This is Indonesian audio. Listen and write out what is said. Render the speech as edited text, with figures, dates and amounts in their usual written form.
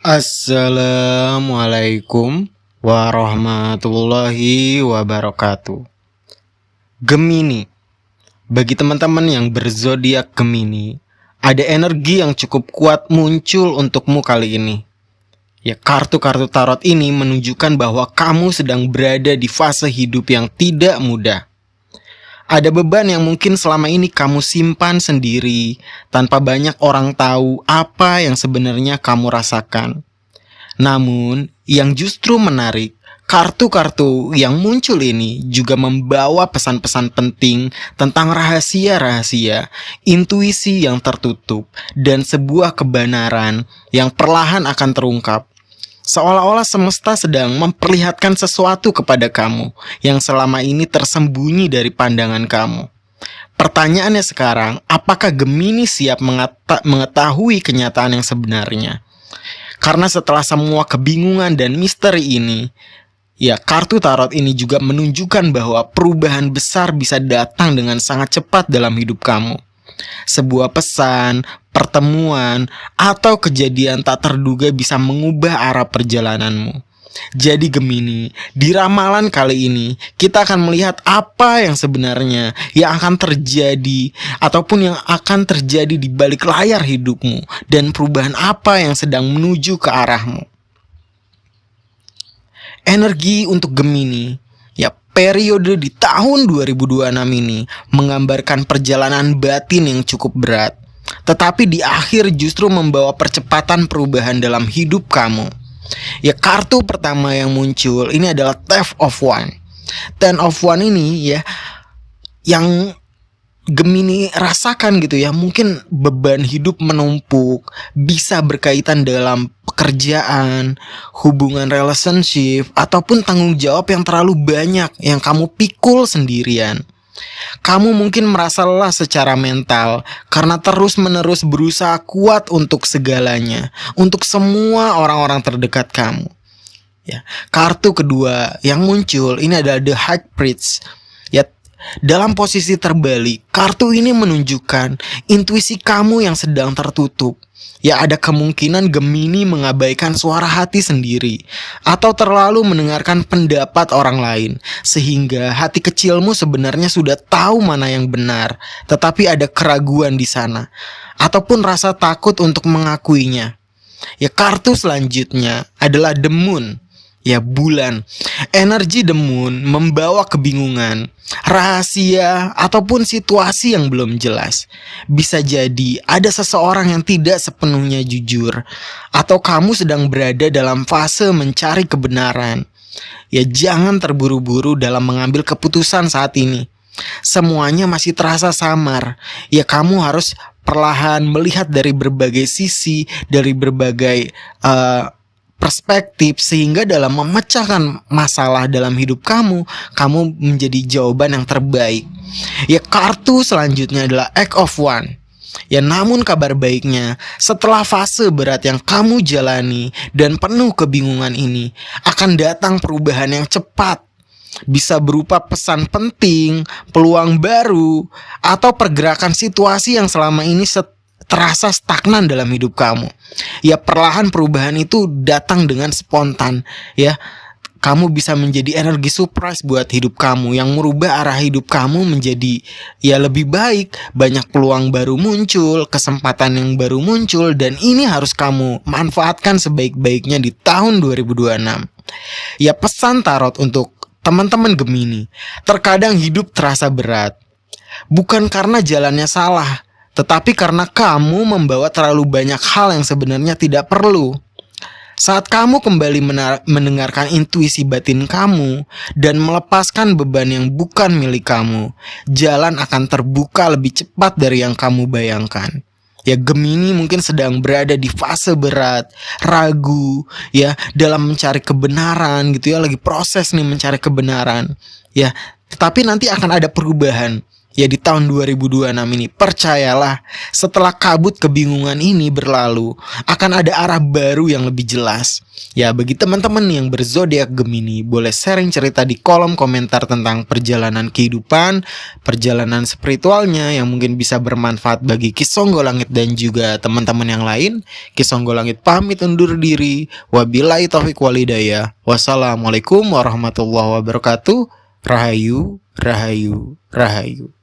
Assalamualaikum warahmatullahi wabarakatuh. Gemini, bagi teman-teman yang berzodiak Gemini, ada energi yang cukup kuat muncul untukmu kali ini. Ya, kartu-kartu tarot ini menunjukkan bahwa kamu sedang berada di fase hidup yang tidak mudah. Ada beban yang mungkin selama ini kamu simpan sendiri tanpa banyak orang tahu apa yang sebenarnya kamu rasakan. Namun, yang justru menarik, kartu-kartu yang muncul ini juga membawa pesan-pesan penting tentang rahasia-rahasia, intuisi yang tertutup, dan sebuah kebenaran yang perlahan akan terungkap. Seolah-olah semesta sedang memperlihatkan sesuatu kepada kamu yang selama ini tersembunyi dari pandangan kamu. Pertanyaannya sekarang, apakah Gemini siap mengetahui kenyataan yang sebenarnya? Karena setelah semua kebingungan dan misteri ini, ya, kartu tarot ini juga menunjukkan bahwa perubahan besar bisa datang dengan sangat cepat dalam hidup kamu. Sebuah pesan, pertemuan, atau kejadian tak terduga bisa mengubah arah perjalananmu. Jadi Gemini, di ramalan kali ini kita akan melihat apa yang sebenarnya yang akan terjadi ataupun yang akan terjadi di balik layar hidupmu dan perubahan apa yang sedang menuju ke arahmu. Energi untuk Gemini, ya, periode di tahun 2026 ini menggambarkan perjalanan batin yang cukup berat, tetapi di akhir justru membawa percepatan perubahan dalam hidup kamu. Ya, kartu pertama yang muncul ini adalah Ten of Wands. Ten of Wands ini ya yang Gemini rasakan gitu ya, mungkin beban hidup menumpuk, bisa berkaitan dalam pekerjaan, hubungan relationship, ataupun tanggung jawab yang terlalu banyak yang kamu pikul sendirian. Kamu mungkin merasa lelah secara mental karena terus-menerus berusaha kuat untuk segalanya, untuk semua orang-orang terdekat kamu. Ya, kartu kedua yang muncul ini adalah The High Priest. Ya, dalam posisi terbalik, kartu ini menunjukkan intuisi kamu yang sedang tertutup. Ya, ada kemungkinan Gemini mengabaikan suara hati sendiri atau terlalu mendengarkan pendapat orang lain, sehingga hati kecilmu sebenarnya sudah tahu mana yang benar, tetapi ada keraguan di sana ataupun rasa takut untuk mengakuinya. Ya, kartu selanjutnya adalah The Moon. Ya, bulan. Energi The Moon membawa kebingungan, rahasia, ataupun situasi yang belum jelas. Bisa jadi ada seseorang yang tidak sepenuhnya jujur, atau kamu sedang berada dalam fase mencari kebenaran. Ya, jangan terburu-buru dalam mengambil keputusan saat ini. Semuanya masih terasa samar. Ya, kamu harus perlahan melihat dari berbagai sisi, dari berbagai perspektif, sehingga dalam memecahkan masalah dalam hidup kamu menjadi jawaban yang terbaik. Ya, kartu selanjutnya adalah Eight of Wands. Ya, namun kabar baiknya, setelah fase berat yang kamu jalani dan penuh kebingungan ini, akan datang perubahan yang cepat. Bisa berupa pesan penting, peluang baru, atau pergerakan situasi yang selama ini terasa stagnan dalam hidup kamu. Ya, perlahan perubahan itu datang dengan spontan. Ya, kamu bisa menjadi energi surprise buat hidup kamu yang merubah arah hidup kamu menjadi ya lebih baik. Banyak peluang baru muncul, kesempatan yang baru muncul, dan ini harus kamu manfaatkan sebaik-baiknya di tahun 2026. Ya, pesan tarot untuk teman-teman Gemini, terkadang hidup terasa berat, bukan karena jalannya salah, tetapi karena kamu membawa terlalu banyak hal yang sebenarnya tidak perlu. Saat kamu kembali mendengarkan intuisi batin kamu dan melepaskan beban yang bukan milik kamu, jalan akan terbuka lebih cepat dari yang kamu bayangkan. Ya, Gemini mungkin sedang berada di fase berat, ragu, ya, dalam mencari kebenaran gitu ya, lagi proses nih mencari kebenaran. Ya, tetapi nanti akan ada perubahan. Ya di tahun 2026 ini, percayalah, setelah kabut kebingungan ini berlalu, akan ada arah baru yang lebih jelas. Ya bagi teman-teman yang berzodiak Gemini, boleh sharing cerita di kolom komentar tentang perjalanan kehidupan, perjalanan spiritualnya yang mungkin bisa bermanfaat bagi Kisonggo Langit dan juga teman-teman yang lain. Kisonggo Langit pamit undur diri. Wabillahi taufiq walhidayah. Wassalamualaikum warahmatullahi wabarakatuh. Rahayu, rahayu, rahayu.